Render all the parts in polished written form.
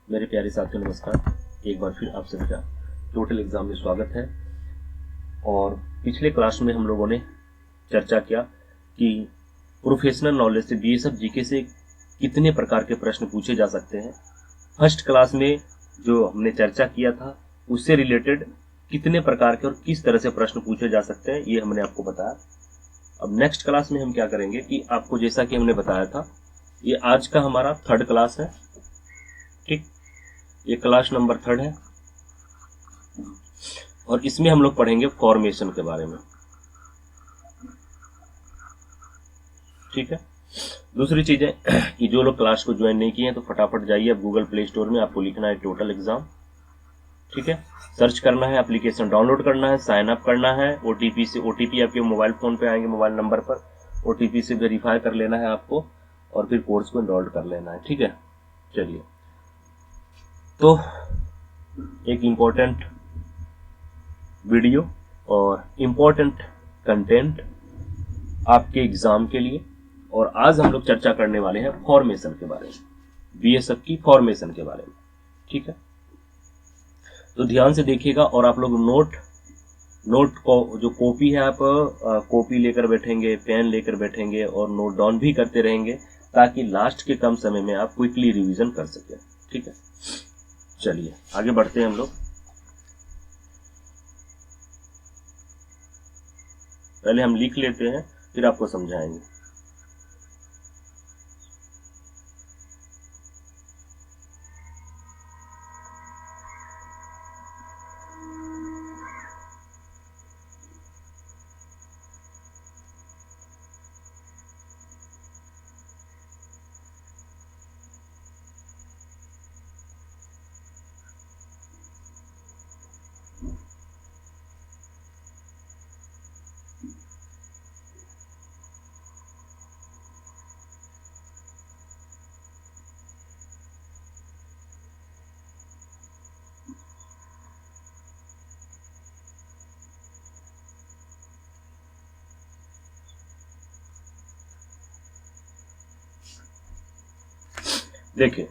मेरे प्यारे साथियों नमस्कार। एक बार फिर आप सभी का टोटल एग्जाम में स्वागत है। और पिछले क्लास में हम लोगों ने चर्चा किया कि प्रोफेशनल नॉलेज से बीएसएफ जीके से कितने प्रकार के प्रश्न पूछे जा सकते हैं। फर्स्ट क्लास में जो हमने चर्चा किया था उससे रिलेटेड कितने प्रकार के और किस तरह से प्रश्न पूछे जा सकते हैं ये हमने आपको बताया। अब नेक्स्ट क्लास में हम क्या करेंगे कि आपको जैसा कि हमने बताया था, ये आज का हमारा थर्ड क्लास है। ठीक, ये क्लास नंबर 3 है और इसमें हम लोग पढ़ेंगे फॉर्मेशन के बारे में। ठीक है, दूसरी चीजें कि जो लोग क्लास को ज्वाइन नहीं किए हैं तो फटाफट जाइए, अब गूगल प्ले स्टोर में आपको लिखना है टोटल एग्जाम। ठीक है, सर्च करना है, एप्लीकेशन डाउनलोड करना है, साइन अप करना है, ओटीपी से, ओटीपी आपके मोबाइल फोन पे आएंगे, मोबाइल नंबर पर ओटीपी से वेरीफाई कर लेना है आपको और फिर कोर्स को एनरोल कर लेना है। ठीक है, चलिए, तो एक इम्पोर्टेंट वीडियो और इम्पोर्टेंट कंटेंट आपके एग्जाम के लिए। और आज हम लोग चर्चा करने वाले हैं फॉर्मेशन के बारे में, बीएसएफ की फॉर्मेशन के बारे में। ठीक है, तो ध्यान से देखिएगा और आप लोग नोट को जो कॉपी है आप कॉपी लेकर बैठेंगे, पेन लेकर बैठेंगे और नोट डाउन भी करते रहेंगे ताकि लास्ट के कम समय में आप क्विकली रिवीजन कर सकें। ठीक है, चलिए आगे बढ़ते हैं हम लोग। पहले हम लिख लेते हैं फिर आपको समझाएंगे। देखिए,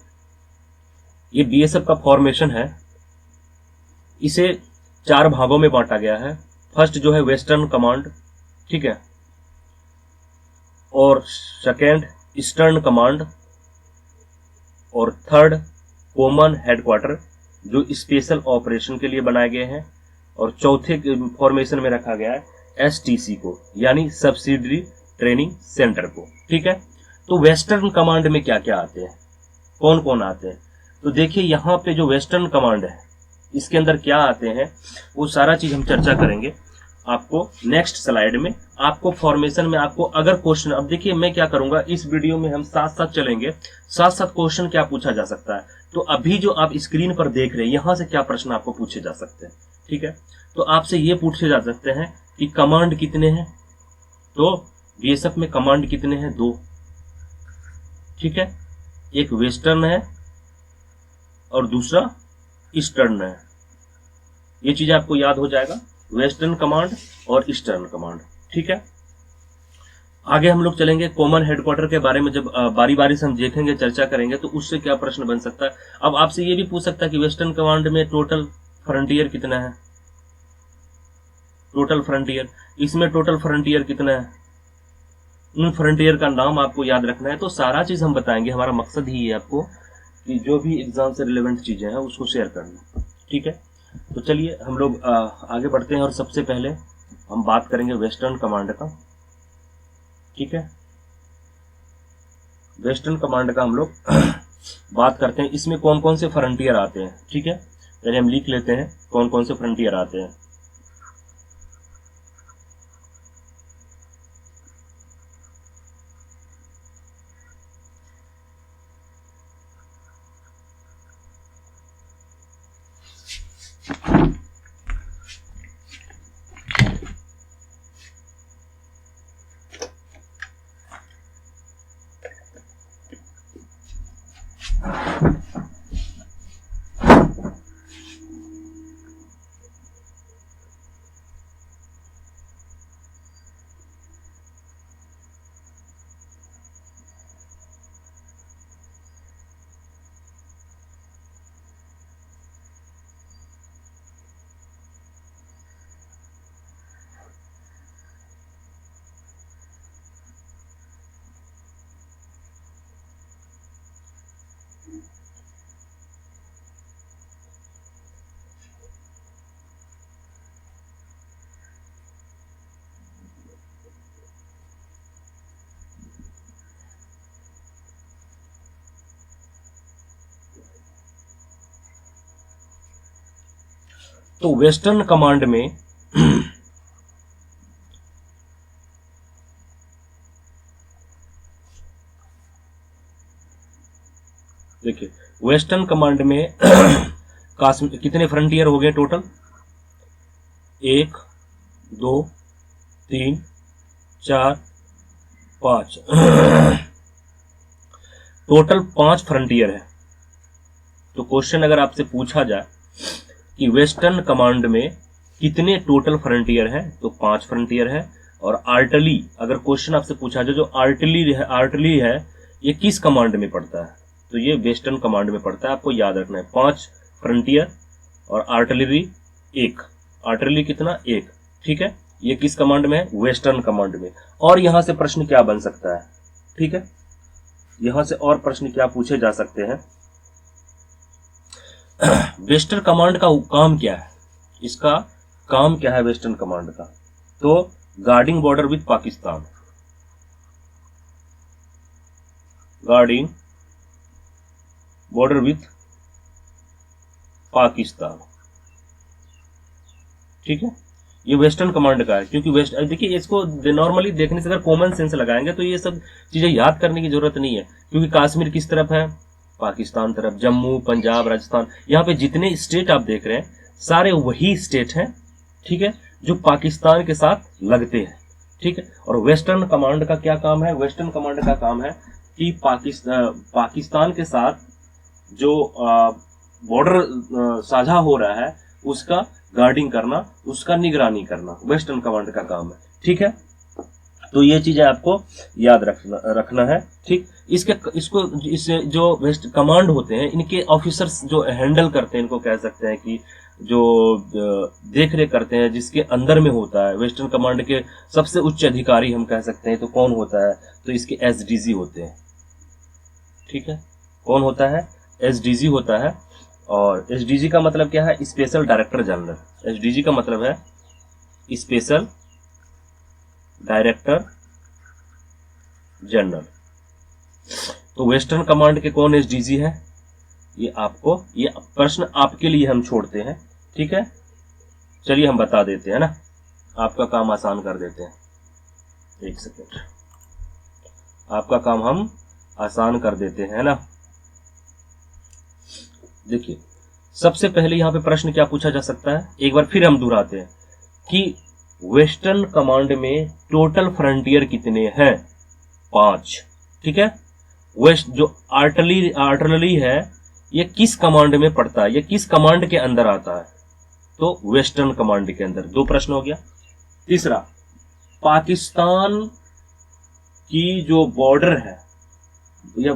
ये बीएसएफ का फॉर्मेशन है, इसे 4 भागों में बांटा गया है। फर्स्ट जो है वेस्टर्न कमांड, ठीक है, और सेकेंड ईस्टर्न कमांड, और थर्ड कॉमन हेडक्वार्टर जो स्पेशल ऑपरेशन के लिए बनाए गए हैं, और चौथे फॉर्मेशन में रखा गया है एसटीसी को, यानी सब्सिडरी ट्रेनिंग सेंटर को। ठीक है, तो वेस्टर्न कमांड में क्या क्या आते हैं, कौन कौन आते हैं, तो देखिए यहाँ पे जो वेस्टर्न कमांड है इसके अंदर क्या आते हैं वो सारा चीज हम चर्चा करेंगे आपको नेक्स्ट स्लाइड में। आपको फॉर्मेशन में आपको अगर क्वेश्चन, अब देखिए मैं क्या करूंगा इस वीडियो में हम साथ साथ चलेंगे, साथ साथ क्वेश्चन क्या पूछा जा सकता है। तो अभी जो आप स्क्रीन पर देख रहे हैं यहां से क्या प्रश्न आपको पूछे जा सकते हैं। ठीक है, तो आपसे ये पूछे जा सकते हैं कि कमांड कितने हैं, तो बीएसएफ में कमांड कितने हैं, 2। ठीक है, एक वेस्टर्न है और दूसरा ईस्टर्न है। ये चीज आपको याद हो जाएगा, वेस्टर्न कमांड और ईस्टर्न कमांड। ठीक है, आगे हम लोग चलेंगे कॉमन हेडक्वार्टर के बारे में, जब बारी बारी से हम देखेंगे, चर्चा करेंगे तो उससे क्या प्रश्न बन सकता है। अब आपसे ये भी पूछ सकता है कि वेस्टर्न कमांड में टोटल फ्रंटियर कितना है, टोटल फ्रंटियर, इसमें टोटल फ्रंटियर कितना है, उन फ्रंटियर का नाम आपको याद रखना है। तो सारा चीज हम बताएंगे, हमारा मकसद ही है आपको कि जो भी एग्जाम से रिलेवेंट चीजें हैं उसको शेयर करना। ठीक है, तो चलिए हम लोग आगे बढ़ते हैं और सबसे पहले हम बात करेंगे वेस्टर्न कमांड का। ठीक है, वेस्टर्न कमांड का हम लोग बात करते हैं, इसमें कौन कौन से फ्रंटियर आते हैं। ठीक है, पहले हम लिख लेते हैं कौन कौन से फ्रंटियर आते हैं। तो वेस्टर्न कमांड में देखिए, वेस्टर्न कमांड में कश्मीर कितने फ्रंटियर हो गए टोटल? 1 2 3 4 5 टोटल 5 फ्रंटियर है। तो क्वेश्चन अगर आपसे पूछा जाए कि वेस्टर्न कमांड में कितने टोटल फ्रंटियर हैं, तो 5 फ्रंटियर है। और आर्टिलरी, अगर क्वेश्चन आपसे पूछा जाए जो आर्टिलरी है ये किस कमांड में पड़ता है, तो ये वेस्टर्न कमांड में पड़ता है। आपको याद रखना है 5 फ्रंटियर और आर्टिलरी 1। आर्टिलरी कितना? 1। ठीक है, ये किस कमांड में है? वेस्टर्न कमांड में। और यहां से प्रश्न क्या बन सकता है? ठीक है, यहां से और प्रश्न क्या पूछे जा सकते हैं? वेस्टर्न कमांड का काम क्या है? इसका काम क्या है वेस्टर्न कमांड का? तो guarding border with Pakistan, guarding border with Pakistan. ठीक है, ये वेस्टर्न कमांड का है। क्योंकि देखिए, इसको नॉर्मली देखने से अगर कॉमन सेंस लगाएंगे तो ये सब चीजें याद करने की जरूरत नहीं है। क्योंकि कश्मीर किस तरफ है? पाकिस्तान तरफ। जम्मू, पंजाब, राजस्थान, यहाँ पे जितने स्टेट आप देख रहे हैं सारे वही स्टेट हैं, ठीक है, जो पाकिस्तान के साथ लगते हैं। ठीक है, और वेस्टर्न कमांड का क्या काम है? वेस्टर्न कमांड का काम है कि पाकिस्तान के साथ जो बॉर्डर साझा हो रहा है उसका गार्डिंग करना, उसका निगरानी करना वेस्टर्न कमांड का काम है। ठीक है, तो ये चीजें आपको याद रखना है। ठीक, इससे जो वेस्ट कमांड होते हैं इनके ऑफिसर्स जो हैंडल करते हैं, इनको कह सकते हैं कि जो देख रेख करते हैं, जिसके अंदर में होता है वेस्टर्न कमांड के सबसे उच्च अधिकारी हम कह सकते हैं, तो कौन होता है? तो इसके एसडीजी होते हैं। ठीक है, कौन होता है? एसडीजी होता है। और एसडीजी का मतलब क्या है? Special director general. एसडीजी का मतलब है स्पेशल डायरेक्टर जनरल। तो वेस्टर्न कमांड के कौन एसडीजी है? ये प्रश्न आपके लिए हम छोड़ते हैं। ठीक है, चलिए हम बता देते हैं ना, आपका काम आसान कर देते हैं। एक सेकेंड, आपका काम हम आसान कर देते हैं ना। देखिए, सबसे पहले यहां पे प्रश्न क्या पूछा जा सकता है? एक बार फिर हम दोहराते हैं कि वेस्टर्न कमांड में टोटल फ्रंटियर कितने हैं? 5। ठीक है, वेस्ट जो आर्टिलरी है ये किस कमांड में पड़ता है? ये किस कमांड के अंदर आता है? तो वेस्टर्न कमांड के अंदर। 2 प्रश्न हो गया। तीसरा, पाकिस्तान की जो बॉर्डर है या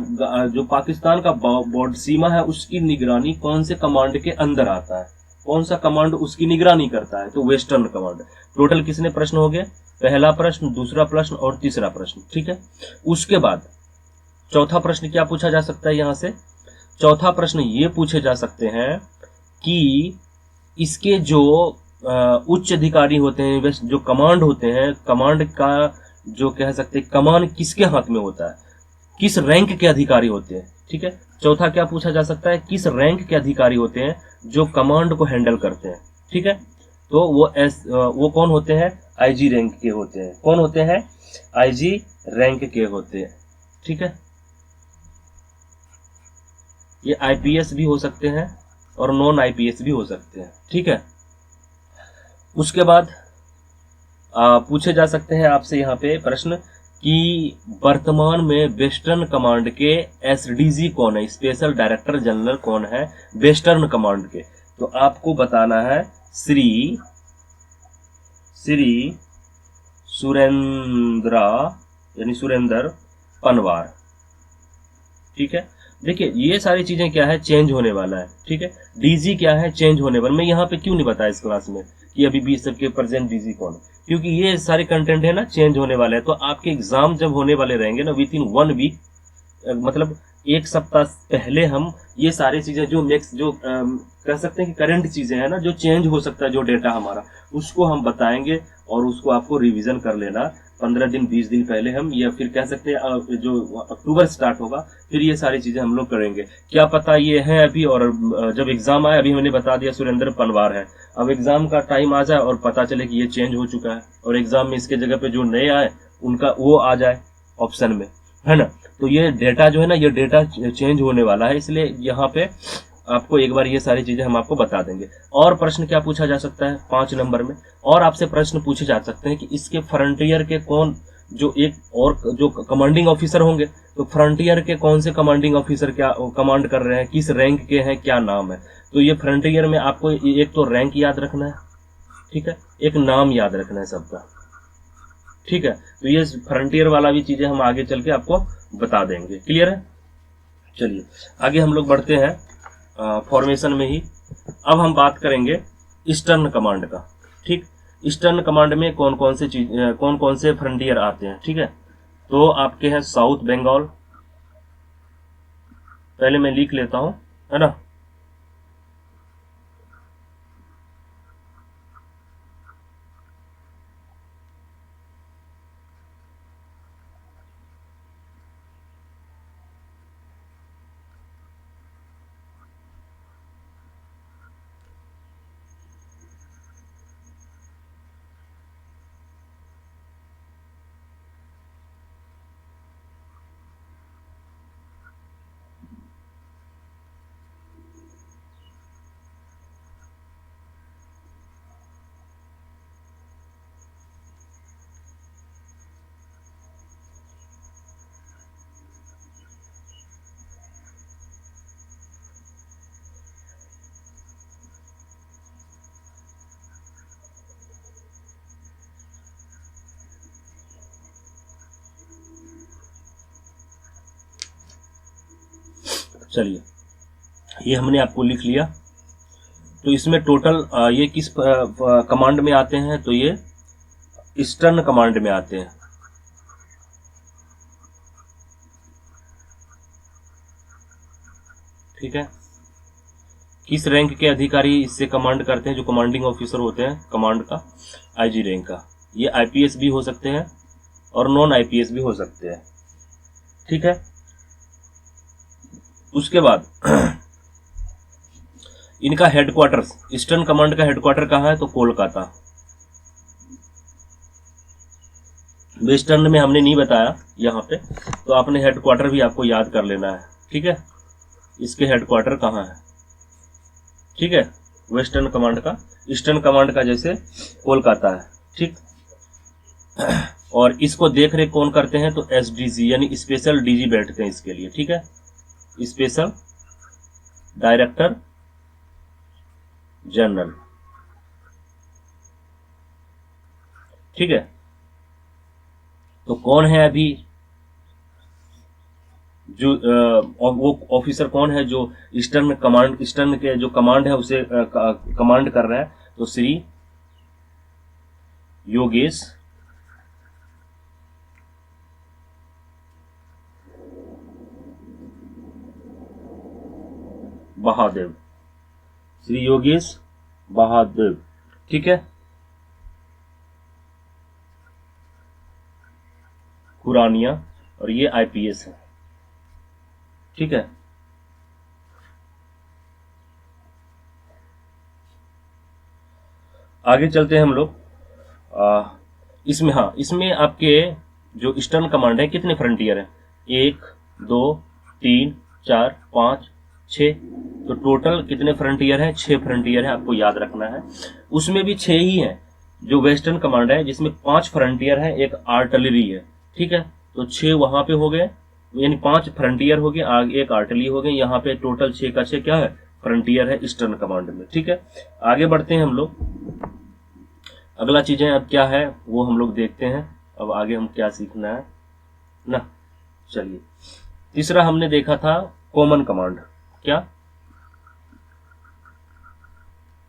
जो पाकिस्तान का बॉर्डर सीमा है उसकी निगरानी कौन से कमांड के अंदर आता है? कौन सा कमांड उसकी निगरानी करता है? तो वेस्टर्न कमांड। टोटल कितने प्रश्न हो गए? पहला प्रश्न, दूसरा प्रश्न और तीसरा प्रश्न। ठीक है, उसके बाद चौथा प्रश्न क्या पूछा जा सकता है? यहां से चौथा प्रश्न ये पूछे जा सकते हैं कि इसके जो उच्च अधिकारी होते हैं, जो कमांड होते हैं, कमांड का जो कह सकते हैं कमान किसके हाथ में होता है? किस रैंक के अधिकारी होते हैं? ठीक है, चौथा क्या पूछा जा सकता है? किस रैंक के अधिकारी होते हैं जो कमांड को हैंडल करते हैं? ठीक है, तो वो कौन होते हैं? आईजी रैंक के होते हैं। कौन होते हैं? आईजी रैंक के होते हैं। ठीक है, ये आईपीएस भी हो सकते हैं और नॉन आईपीएस भी हो सकते हैं। ठीक है, उसके बाद पूछे जा सकते हैं आपसे यहाँ पे प्रश्न कि वर्तमान में वेस्टर्न कमांड के एसडीजी कौन है? स्पेशल डायरेक्टर जनरल कौन है वेस्टर्न कमांड के? तो आपको बताना है श्री सुरेंद्र पनवार। ठीक है, देखिए ये सारी चीजें क्या है? चेंज होने वाला है। ठीक है, डीजी क्या है? चेंज होने वाला। मैं यहाँ पे क्यों नहीं बताया इस क्लास में कि अभी भी सबके प्रेजेंट डीजी कौन है? क्योंकि ये सारे कंटेंट है ना चेंज होने वाले हैं। तो आपके एग्जाम जब होने वाले रहेंगे ना विद इन 1 वीक, मतलब एक सप्ताह पहले हम ये सारी चीजें जो नेक्स्ट जो कह सकते हैं कि करंट चीजें हैं ना, जो चेंज हो सकता है जो डेटा हमारा, उसको हम बताएंगे और उसको आपको रिवीजन कर लेना 15 दिन 20 दिन पहले हम, या फिर कह सकते हैं जो अक्टूबर स्टार्ट होगा फिर ये सारी चीजें हम लोग करेंगे। क्या पता ये है अभी, और जब एग्जाम आए, अभी मैंने बता दिया सुरेंद्र पनवार है, अब एग्जाम का टाइम आ जाए और पता चले कि ये चेंज हो चुका है और एग्जाम में इसके जगह पे जो नए आए उनका वो आ जाए ऑप्शन में, है ना। तो ये डेटा जो है ना, ये डेटा चेंज होने वाला है, इसलिए यहाँ पे आपको एक बार ये सारी चीजें हम आपको बता देंगे। और प्रश्न क्या पूछा जा सकता है 5 नंबर में, और आपसे प्रश्न पूछे जा सकते हैं कि इसके फ्रंटियर के कौन, जो एक और जो कमांडिंग ऑफिसर होंगे, तो फ्रंटियर के कौन से कमांडिंग ऑफिसर क्या कमांड कर रहे हैं, किस रैंक के हैं, क्या नाम है। तो ये फ्रंटियर में आपको एक तो रैंक याद रखना है, ठीक है, एक नाम याद रखना है सबका, ठीक है। तो ये फ्रंटियर वाला भी चीजें हम आगे चल के आपको बता देंगे। क्लियर है? चलिए आगे हम लोग बढ़ते हैं फॉर्मेशन में ही। अब हम बात करेंगे ईस्टर्न कमांड का। ठीक, ईस्टर्न कमांड में कौन कौन से फ्रंटियर आते हैं। ठीक है, तो आपके हैं साउथ बंगाल, पहले मैं लिख लेता हूं, है ना। चलिए ये हमने आपको लिख लिया। तो इसमें टोटल ये किस कमांड में आते हैं, तो ये ईस्टर्न कमांड में आते हैं। ठीक है, किस रैंक के अधिकारी इससे कमांड करते हैं, जो कमांडिंग ऑफिसर होते हैं कमांड का, आईजी रैंक का। ये आईपीएस भी हो सकते हैं और नॉन आईपीएस भी हो सकते हैं। ठीक है, उसके बाद इनका हेडक्वार्टर, ईस्टर्न कमांड का हेडक्वार्टर कहाँ है, तो कोलकाता। वेस्टर्न में हमने नहीं बताया यहाँ पे, तो आपने हेडक्वार्टर भी आपको याद कर लेना है। ठीक है, इसके हेडक्वार्टर कहाँ है। ठीक है, वेस्टर्न कमांड का, ईस्टर्न कमांड का जैसे कोलकाता है। ठीक, और इसको देख रेख कौन करते हैं, तो एसडीजी यानी स्पेशल डीजी बैठते हैं इसके लिए। ठीक है, स्पेशल डायरेक्टर जनरल। ठीक है, तो कौन है अभी जो वो ऑफिसर कौन है जो ईस्टर्न के जो कमांड है उसे कमांड कर रहा है, तो श्री योगेश बहादेव, श्री योगेश बहादेव। ठीक है, खुरानिया, और ये आईपीएस है। ठीक है, आगे चलते हैं हम लोग। इसमें, हाँ, इसमें आपके जो ईस्टर्न कमांड है कितने फ्रंटियर हैं, 1 2 3 4 5 6। तो टोटल कितने फ्रंटियर हैं, 6 फ्रंटियर है, आपको याद रखना है। उसमें भी 6 ही हैं जो वेस्टर्न कमांड है, जिसमें 5 फ्रंटियर है, एक आर्टिलरी है। ठीक है, तो 6 वहां पे हो गए, यानी 5 फ्रंटियर हो गए, आगे एक आर्टिलरी हो गए, यहाँ पे टोटल 6 का 6 क्या है, फ्रंटियर है ईस्टर्न कमांड में। ठीक है, आगे बढ़ते हैं हम लोग। अगला चीजें अब क्या है वो हम लोग देखते हैं, अब आगे हम क्या सीखना है ना। चलिए, तीसरा हमने देखा था कॉमन कमांड। क्या,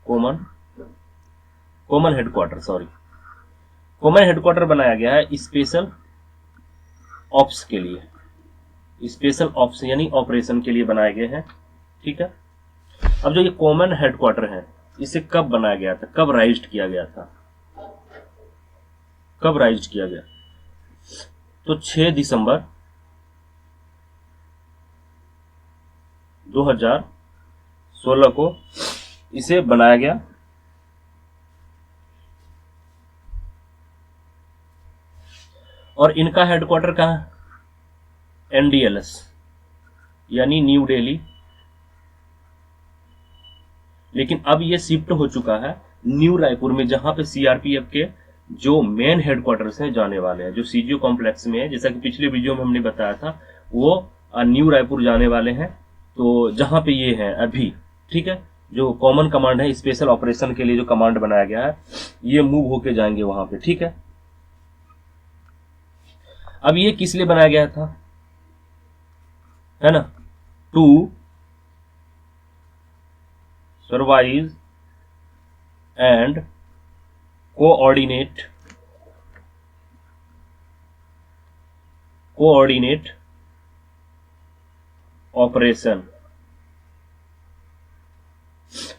common headquarter, sorry, common headquarter बनाया गया है स्पेशल ऑप्स के लिए। स्पेशल ऑप्शन यानी ऑपरेशन के लिए बनाए गए हैं। ठीक है, अब जो ये कॉमन हेडक्वार्टर है इसे कब बनाया गया था, कब राइज्ड किया गया था, कब राइज्ड किया गया? तो 6 दिसंबर 2016 को इसे बनाया गया। और इनका हेडक्वार्टर कहाँ है? NDLS यानी न्यू दिल्ली। लेकिन अब ये शिफ्ट हो चुका है न्यू रायपुर में, जहां पे CRPF के जो मेन हेडक्वार्टर्स हैं जाने वाले हैं, जो CGO कॉम्प्लेक्स में है, जैसा कि पिछले वीडियो में हमने बताया था, वो न्यू रायपुर जाने वाले हैं। तो जहां पे ये है अभी, ठीक है, जो कॉमन कमांड है स्पेशल ऑपरेशन के लिए जो कमांड बनाया गया है, ये मूव होके जाएंगे वहां पे। ठीक है, अब ये किस लिए बनाया गया था, है ना? To survive and coordinate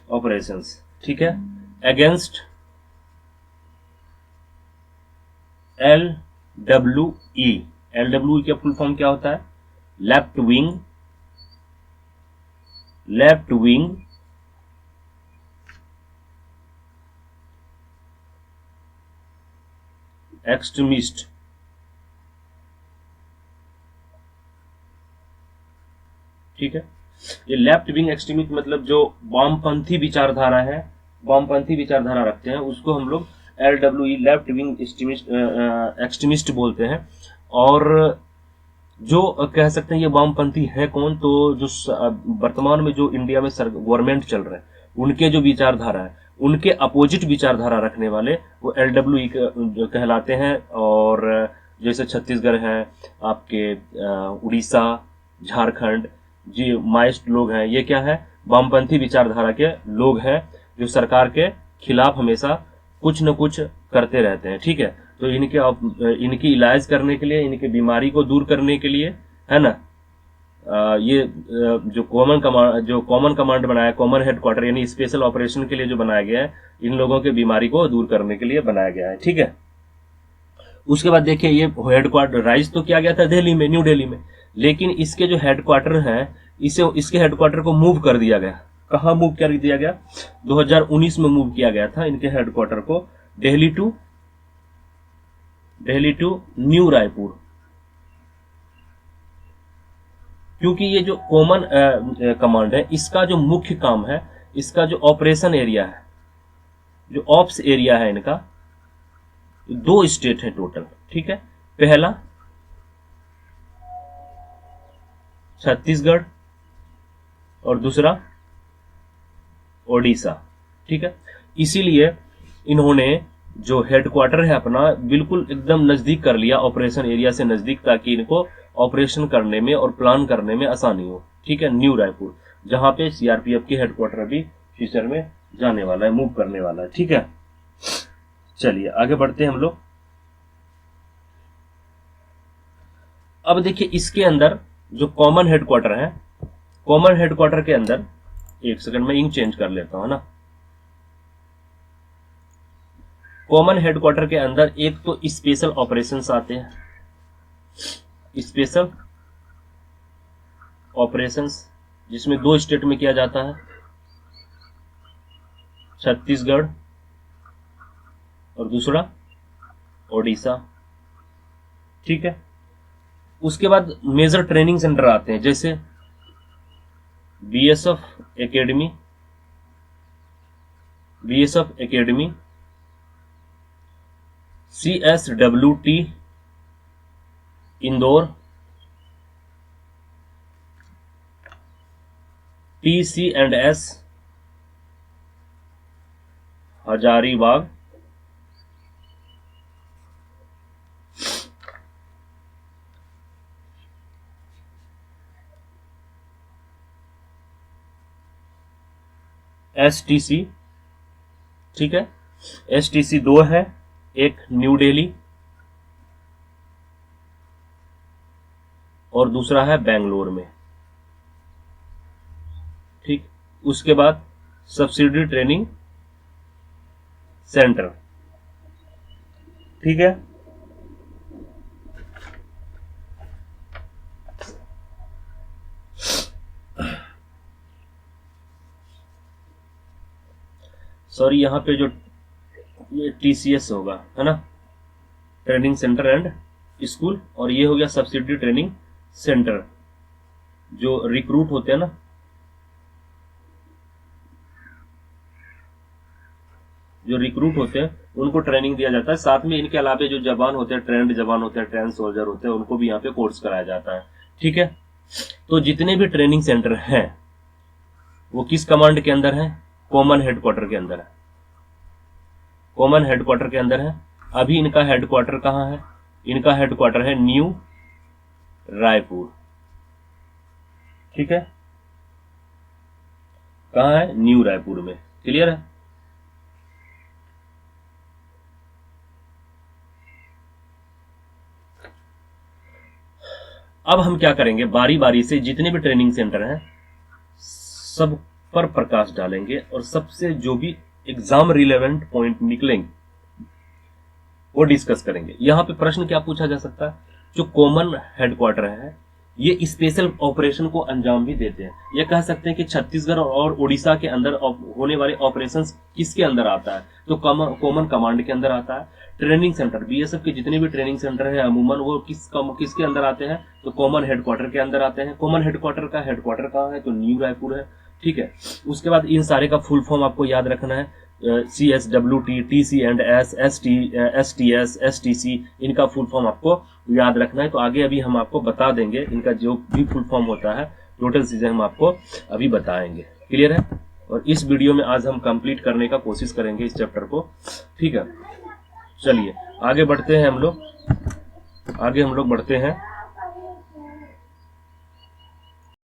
operations, ठीक है, अगेंस्ट LWE। LWE का फुल फॉर्म क्या होता है? Left wing extremist. ठीक है, ये लेफ्ट विंग एक्सट्रीमिस्ट मतलब जो वामपंथी विचारधारा है, वामपंथी विचारधारा रखते हैं, उसको हम लोग LWE लेफ्ट विंग एक्सट्रीमिस्ट बोलते हैं। और जो कह सकते हैं ये वामपंथी है कौन, तो जो वर्तमान में जो इंडिया में गवर्नमेंट चल रहा है उनके जो विचारधारा है, उनके अपोजिट विचारधारा रखने वाले वो LWE कहलाते हैं। और जैसे छत्तीसगढ़ है, आपके उड़ीसा, झारखंड, जी माइस्ट लोग हैं, ये क्या है, वामपंथी विचारधारा के लोग हैं, जो सरकार के खिलाफ हमेशा कुछ न कुछ करते रहते हैं। ठीक है, तो इनकी इलाज करने के लिए, इनकी बीमारी को दूर करने के लिए, है ना, ये जो कॉमन कमांड बनाया, कॉमन हेडक्वार्टर यानी स्पेशल ऑपरेशन के लिए जो बनाया गया है, इन लोगों के बीमारी को दूर करने के लिए बनाया गया है। ठीक है, उसके बाद देखिए ये हेडक्वार्टर राइज तो किया गया था दिल्ली में, न्यू दिल्ली में, लेकिन इसके जो हेडक्वार्टर है इसके हेडक्वार्टर को मूव कर दिया गया। कहाँ मूव कर दिया गया? 2019 में मूव किया गया था इनके हेडक्वार्टर को दिल्ली टू न्यू रायपुर। क्योंकि ये जो कॉमन कमांड है, इसका जो मुख्य काम है, इसका जो ऑपरेशन एरिया है, जो ऑप्स एरिया है इनका, 2 स्टेट है टोटल। ठीक है, पहला छत्तीसगढ़ और दूसरा ओडिशा। ठीक है, इसीलिए इन्होंने जो हेडक्वार्टर है अपना बिल्कुल एकदम नजदीक कर लिया, ऑपरेशन एरिया से नजदीक, ताकि इनको ऑपरेशन करने में और प्लान करने में आसानी हो। ठीक है, न्यू रायपुर, जहां पे CRPF की हेडक्वार्टर अभी फ्यूचर में जाने वाला है, मूव करने वाला है। ठीक है, चलिए आगे बढ़ते हैं हम लोग। अब देखिए इसके अंदर जो कॉमन हेडक्वार्टर है, कॉमन हेडक्वार्टर के अंदर, एक सेकंड में इंक चेंज कर लेता हूं ना। कॉमन हेडक्वार्टर के अंदर एक तो स्पेशल ऑपरेशंस आते हैं, स्पेशल ऑपरेशंस, जिसमें 2 स्टेट में किया जाता है, छत्तीसगढ़ और दूसरा ओडिशा। ठीक है, उसके बाद मेजर ट्रेनिंग सेंटर आते हैं, जैसे BSF academy, CSWT Indore, TC&S Hazaribagh, STC। ठीक है, STC 2 है, एक न्यू दिल्ली, और दूसरा है बेंगलोर में। ठीक, उसके बाद सब्सिडरी ट्रेनिंग सेंटर। ठीक है, सॉरी यहाँ पे जो ये TCS होगा, है ना, ट्रेनिंग सेंटर एंड स्कूल, और ये हो गया सब्सिडरी ट्रेनिंग सेंटर। जो रिक्रूट होते हैं ना, जो रिक्रूट होते हैं उनको ट्रेनिंग दिया जाता है। साथ में इनके अलावा जो जवान होते हैं, ट्रेंड जवान होते हैं, ट्रेंड सोल्जर होते हैं, उनको भी यहाँ पे कोर्स कराया जाता है। ठीक है, तो जितने भी ट्रेनिंग सेंटर हैं वो किस कमांड के अंदर है? कॉमन हेडक्वार्टर के अंदर है। कॉमन हेडक्वार्टर के अंदर है। अभी इनका हेडक्वार्टर कहाँ है? इनका हेडक्वार्टर है न्यू रायपुर। ठीक है, कहाँ है? न्यू रायपुर में। क्लियर है? अब हम क्या करेंगे, बारी बारी से जितने भी ट्रेनिंग सेंटर हैं सब पर प्रकाश डालेंगे और सबसे जो भी एग्जाम रिलेवेंट पॉइंट निकलेंगे वो डिस्कस करेंगे। यहां पे प्रश्न क्या पूछा जा सकता है? जो कॉमन हेडक्वार्टर है ये स्पेशल ऑपरेशन को अंजाम भी देते हैं। ये कह सकते हैं कि छत्तीसगढ़ और उड़ीसा के अंदर होने वाले ऑपरेशंस किसके अंदर आता है? तो कॉमन कमांड के अंदर आता है। ट्रेनिंग सेंटर, BSF के जितने भी ट्रेनिंग सेंटर है अमूमन वो किसके अंदर आते हैं? तो कॉमन हेडक्वार्टर के अंदर आते हैं। कॉमन हेडक्वार्टर का हेडक्वार्टर कहाँ है? तो न्यू रायपुर है। ठीक है, उसके बाद इन सारे का फुल फॉर्म आपको याद रखना है। CSWT, TC&S, STS, STC, इनका फुल फॉर्म आपको याद रखना है। तो आगे अभी हम आपको बता देंगे इनका जो भी फुल फॉर्म होता है, टोटल चीजें हम आपको अभी बताएंगे। क्लियर है? और इस वीडियो में आज हम कंप्लीट करने का कोशिश करेंगे इस चैप्टर को। ठीक है, चलिए आगे बढ़ते हैं हम लोग बढ़ते हैं।